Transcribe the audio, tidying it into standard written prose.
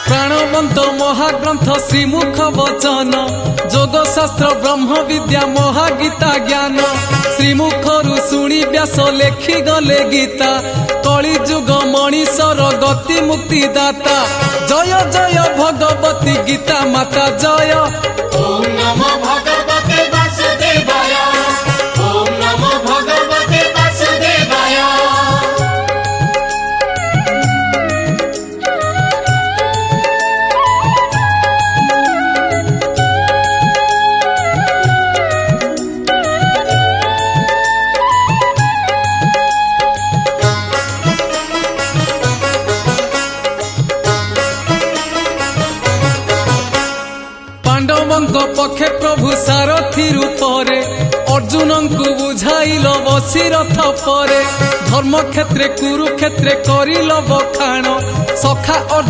प्राणवंत महाग्रंथ श्रीमुख वचन जोग शास्त्र ब्रह्म विद्या महागीता ज्ञान श्रीमुखरु शुणी व्यास लेखि गले गीता कली जुग मणिषर गति मुक्ति दाता जय जय भगवती गीता माता जय। ओम नमो भगवते वासुदेवाय ओम नमो भगवते वासुदेवाय। पांडवंक पक्षे प्रभु सारथी रूपरे अर्जुन को बुझाइल बसी रथ परे धर्म क्षेत्रे कुरुक्षेत्रे करिल बखाण सखा